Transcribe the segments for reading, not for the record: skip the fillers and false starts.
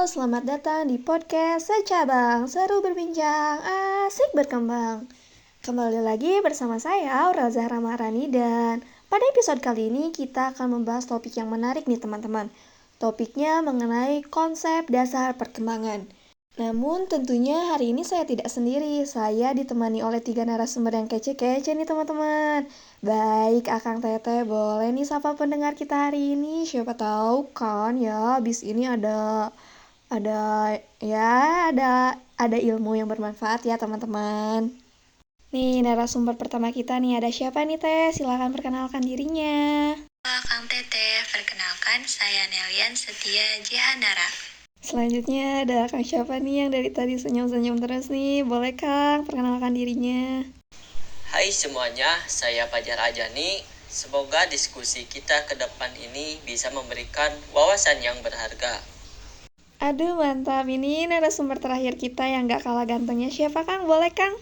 selamat datang di podcast Secabang. Seru berbincang, asik berkembang. Kembali lagi bersama saya, Aurel Zahra Maharani, dan pada episode kali ini kita akan membahas topik yang menarik nih teman-teman. Topiknya mengenai konsep dasar perkembangan. Namun tentunya hari ini saya tidak sendiri, saya ditemani oleh 3 narasumber yang kece-kece nih teman-teman. Baik, Akang Teteh, boleh nih sapa pendengar kita hari ini. Siapa tahu kan ya, abis ini ada ilmu yang bermanfaat ya teman-teman. Nih narasumber pertama kita nih, ada siapa nih Teh? Silakan perkenalkan dirinya. Kang Teteh, perkenalkan saya Nelian Setia Jihanara. Selanjutnya ada Kang siapa nih yang dari tadi senyum-senyum terus nih? Boleh Kang perkenalkan dirinya. Hai semuanya, saya Fajar Ajani. Semoga diskusi kita ke depan ini bisa memberikan wawasan yang berharga. Aduh mantap, ini narasumber terakhir kita yang gak kalah gantengnya. Siapa Kang? Boleh Kang?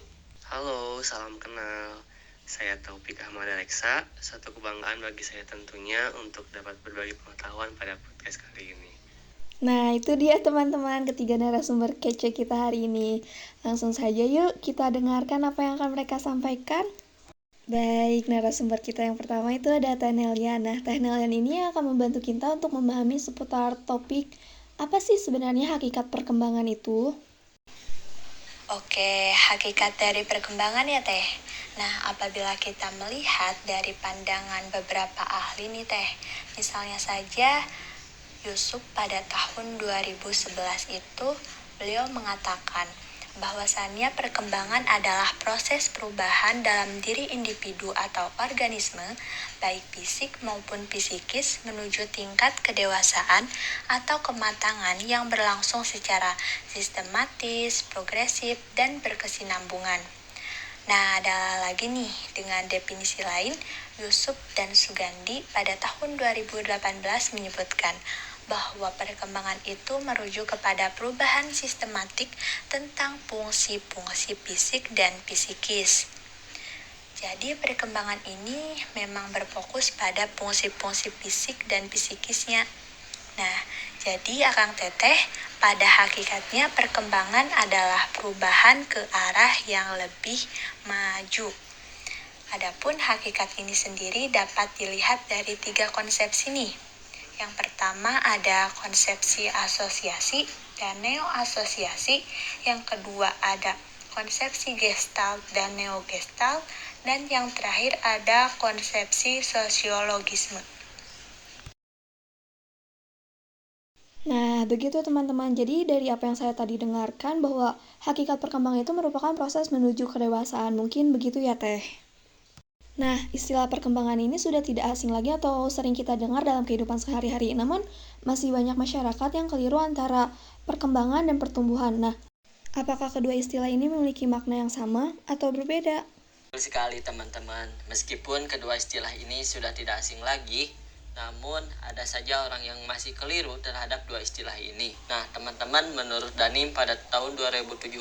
Halo, salam kenal. Saya Taufik Ahmad Reksa. Satu kebanggaan bagi saya tentunya untuk dapat berbagi pengetahuan pada podcast kali ini. Nah itu dia teman-teman, ketiga narasumber kece kita hari ini. Langsung saja yuk kita dengarkan apa yang akan mereka sampaikan. Baik, narasumber kita yang pertama itu ada Teh Nelian. Nah, Teh Nelian ini akan membantu kita untuk memahami seputar topik apa sih sebenarnya hakikat perkembangan itu. Oke, hakikat dari perkembangan ya Teh. Nah, apabila kita melihat dari pandangan beberapa ahli nih Teh, misalnya saja Yusuf pada tahun 2011 itu beliau mengatakan bahwasannya perkembangan adalah proses perubahan dalam diri individu atau organisme, baik fisik maupun psikis menuju tingkat kedewasaan atau kematangan yang berlangsung secara sistematis, progresif, dan berkesinambungan. Nah, ada lagi nih dengan definisi lain, Yusuf dan Sugandi pada tahun 2018 menyebutkan bahwa perkembangan itu merujuk kepada perubahan sistematik tentang fungsi-fungsi fisik dan psikis. Jadi perkembangan ini memang berfokus pada fungsi-fungsi fisik dan psikisnya. Nah, jadi Akang Teteh, pada hakikatnya perkembangan adalah perubahan ke arah yang lebih maju. Adapun hakikat ini sendiri dapat dilihat dari 3 konsepsi nih. Yang pertama ada konsepsi asosiasi dan neo-asosiasi. Yang kedua ada konsepsi gestalt dan neo-gestalt. Dan yang terakhir ada konsepsi sosiologisme. Nah, begitu teman-teman. Jadi dari apa yang saya tadi dengarkan bahwa hakikat perkembangan itu merupakan proses menuju kedewasaan. Mungkin begitu ya, Teh? Nah, istilah perkembangan ini sudah tidak asing lagi atau sering kita dengar dalam kehidupan sehari-hari. Namun, masih banyak masyarakat yang keliru antara perkembangan dan pertumbuhan. Nah, apakah kedua istilah ini memiliki makna yang sama atau berbeda? Betul sekali teman-teman, meskipun kedua istilah ini sudah tidak asing lagi, namun ada saja orang yang masih keliru terhadap dua istilah ini. Nah teman-teman, menurut Danim pada tahun 2017,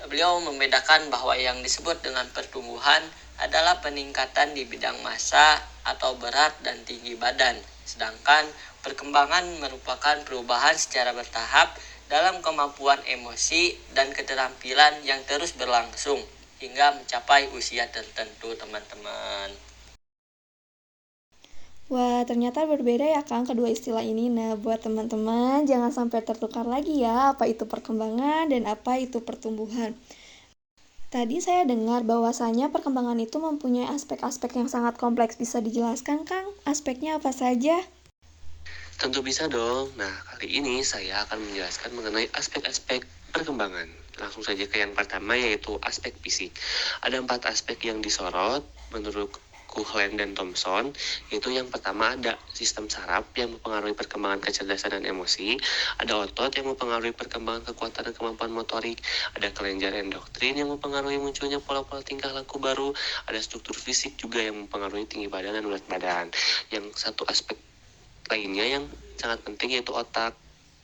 beliau membedakan bahwa yang disebut dengan pertumbuhan adalah peningkatan di bidang massa atau berat dan tinggi badan. Sedangkan perkembangan merupakan perubahan secara bertahap dalam kemampuan emosi dan keterampilan yang terus berlangsung hingga mencapai usia tertentu teman-teman. Wah, ternyata berbeda ya Kang kedua istilah ini. Nah, buat teman-teman jangan sampai tertukar lagi ya apa itu perkembangan dan apa itu pertumbuhan. Tadi saya dengar bahwasanya perkembangan itu mempunyai aspek-aspek yang sangat kompleks. Bisa dijelaskan Kang, aspeknya apa saja? Tentu bisa dong. Nah, kali ini saya akan menjelaskan mengenai aspek-aspek perkembangan. Langsung saja ke yang pertama, yaitu aspek fisik. Ada 4 aspek yang disorot menurut Kuhlen dan Thomson, yaitu yang pertama ada sistem saraf yang mempengaruhi perkembangan kecerdasan dan emosi, ada otot yang mempengaruhi perkembangan kekuatan dan kemampuan motorik, ada kelenjar endoktrin yang mempengaruhi munculnya pola-pola tingkah laku baru, ada struktur fisik juga yang mempengaruhi tinggi badan dan berat badan. Yang satu aspek lainnya yang sangat penting yaitu otak.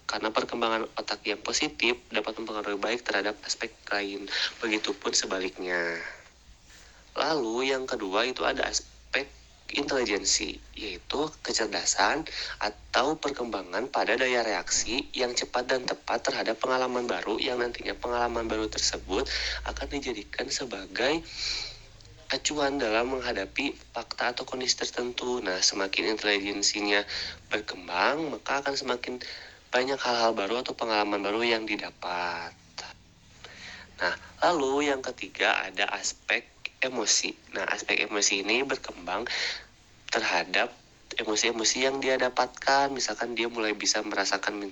Karena perkembangan otak yang positif dapat mempengaruhi baik terhadap aspek lain, begitupun sebaliknya. Lalu yang kedua itu ada aspek intelijensi, yaitu kecerdasan atau perkembangan pada daya reaksi yang cepat dan tepat terhadap pengalaman baru, yang nantinya pengalaman baru tersebut akan dijadikan sebagai acuan dalam menghadapi fakta atau kondisi tertentu. Nah, semakin intelijensinya berkembang, maka akan semakin banyak hal-hal baru atau pengalaman baru yang didapat. Nah, lalu yang ketiga ada aspek emosi. Nah, aspek emosi ini berkembang terhadap emosi-emosi yang dia dapatkan. Misalkan dia mulai bisa merasakan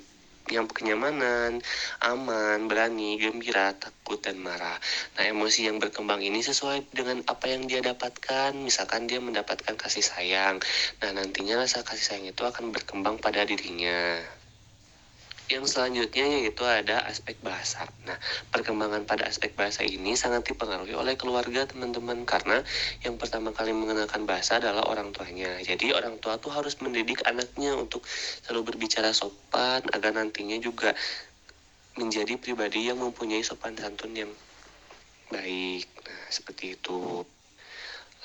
yang kenyamanan, aman, berani, gembira, takut, dan marah. Nah, emosi yang berkembang ini sesuai dengan apa yang dia dapatkan. Misalkan dia mendapatkan kasih sayang. Nah, nantinya rasa kasih sayang itu akan berkembang pada dirinya. Yang selanjutnya yaitu ada aspek bahasa. Nah, perkembangan pada aspek bahasa ini sangat dipengaruhi oleh keluarga, teman-teman, karena yang pertama kali mengenalkan bahasa adalah orang tuanya. Jadi orang tua tuh harus mendidik anaknya untuk selalu berbicara sopan agar nantinya juga menjadi pribadi yang mempunyai sopan santun yang baik. Nah, seperti itu.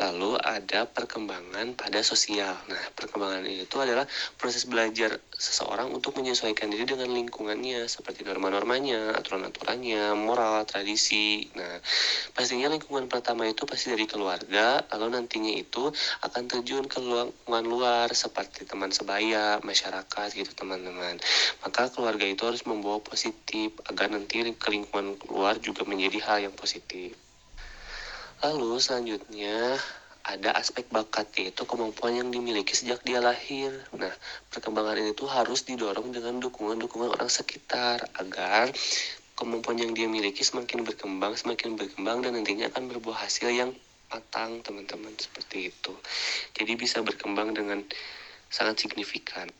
Lalu ada perkembangan pada sosial. Nah, perkembangan itu adalah proses belajar seseorang untuk menyesuaikan diri dengan lingkungannya, seperti norma-normanya, aturan-aturannya, moral, tradisi. Nah, pastinya lingkungan pertama itu pasti dari keluarga, lalu nantinya itu akan terjun ke lingkungan luar, seperti teman sebaya, masyarakat gitu teman-teman. Maka keluarga itu harus membawa positif, agar nanti ke lingkungan luar juga menjadi hal yang positif. Lalu selanjutnya ada aspek bakat, yaitu kemampuan yang dimiliki sejak dia lahir. Nah, perkembangan ini tuh harus didorong dengan dukungan-dukungan orang sekitar agar kemampuan yang dia miliki semakin berkembang dan nantinya akan berbuah hasil yang matang, teman-teman, seperti itu. Jadi bisa berkembang dengan sangat signifikan.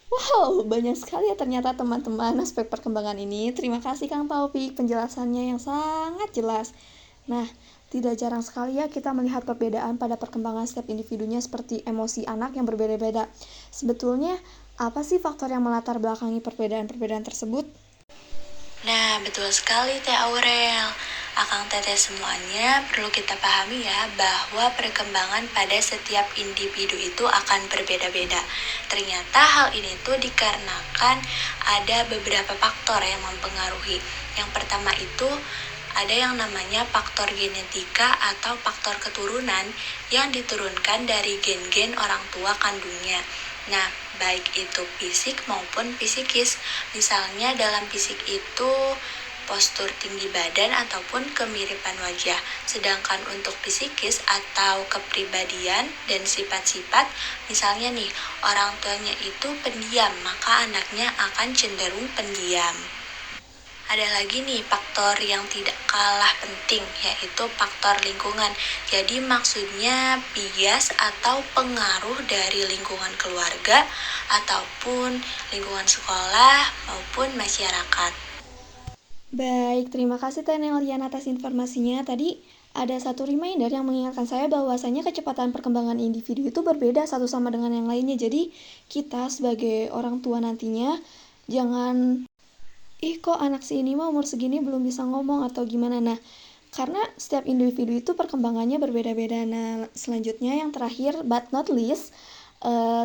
Wow, banyak sekali ya ternyata teman-teman aspek perkembangan ini. Terima kasih Kang Taufik, penjelasannya yang sangat jelas. Nah, tidak jarang sekali ya kita melihat perbedaan pada perkembangan setiap individunya seperti emosi anak yang berbeda-beda. Sebetulnya, apa sih faktor yang melatar belakangi perbedaan-perbedaan tersebut? Nah, betul sekali Teh Aurel. Akang teteh semuanya perlu kita pahami ya bahwa perkembangan pada setiap individu itu akan berbeda-beda. Ternyata hal ini tuh dikarenakan ada beberapa faktor yang mempengaruhi. Yang pertama itu ada yang namanya faktor genetika atau faktor keturunan yang diturunkan dari gen-gen orang tua kandungnya. Nah, baik itu fisik maupun psikis. Misalnya dalam fisik itu postur tinggi badan ataupun kemiripan wajah. Sedangkan untuk psikis atau kepribadian dan sifat-sifat, misalnya nih, orang tuanya itu pendiam, maka anaknya akan cenderung pendiam. Ada lagi nih faktor yang tidak kalah penting, yaitu faktor lingkungan. Jadi maksudnya bias atau pengaruh dari lingkungan keluarga ataupun lingkungan sekolah maupun masyarakat. Baik, terima kasih Teh Nelian atas informasinya. Tadi ada satu reminder yang mengingatkan saya bahwasanya kecepatan perkembangan individu itu berbeda satu sama dengan yang lainnya. Jadi kita sebagai orang tua nantinya jangan kok anak si ini mah umur segini belum bisa ngomong atau gimana. Nah, karena setiap individu itu perkembangannya berbeda-beda. Nah, selanjutnya yang terakhir but not least,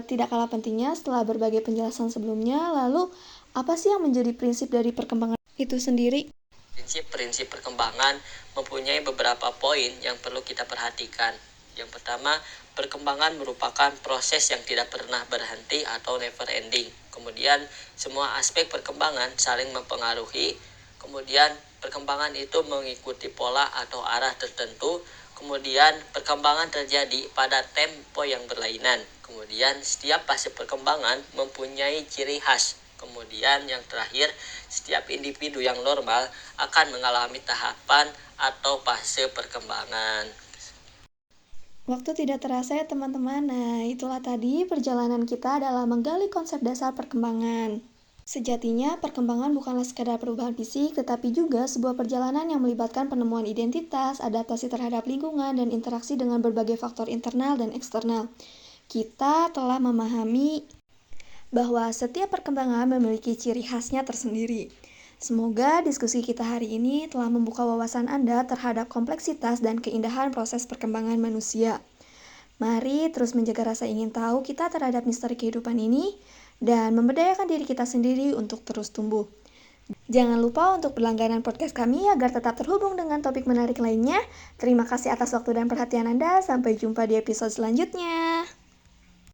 tidak kalah pentingnya setelah berbagai penjelasan sebelumnya, lalu apa sih yang menjadi prinsip dari perkembangan itu sendiri? Prinsip-prinsip perkembangan mempunyai beberapa poin yang perlu kita perhatikan. Yang pertama, perkembangan merupakan proses yang tidak pernah berhenti atau never ending. Kemudian, semua aspek perkembangan saling mempengaruhi. Kemudian, perkembangan itu mengikuti pola atau arah tertentu. Kemudian, perkembangan terjadi pada tempo yang berlainan. Kemudian, setiap fase perkembangan mempunyai ciri khas. Kemudian, yang terakhir, setiap individu yang normal akan mengalami tahapan atau fase perkembangan. Waktu tidak terasa ya teman-teman. Nah, itulah tadi perjalanan kita dalam menggali konsep dasar perkembangan. Sejatinya, perkembangan bukanlah sekadar perubahan fisik, tetapi juga sebuah perjalanan yang melibatkan penemuan identitas, adaptasi terhadap lingkungan, dan interaksi dengan berbagai faktor internal dan eksternal. Kita telah memahami bahwa setiap perkembangan memiliki ciri khasnya tersendiri. Semoga diskusi kita hari ini telah membuka wawasan Anda terhadap kompleksitas dan keindahan proses perkembangan manusia. Mari terus menjaga rasa ingin tahu kita terhadap misteri kehidupan ini dan memberdayakan diri kita sendiri untuk terus tumbuh. Jangan lupa untuk berlangganan podcast kami agar tetap terhubung dengan topik menarik lainnya. Terima kasih atas waktu dan perhatian Anda. Sampai jumpa di episode selanjutnya.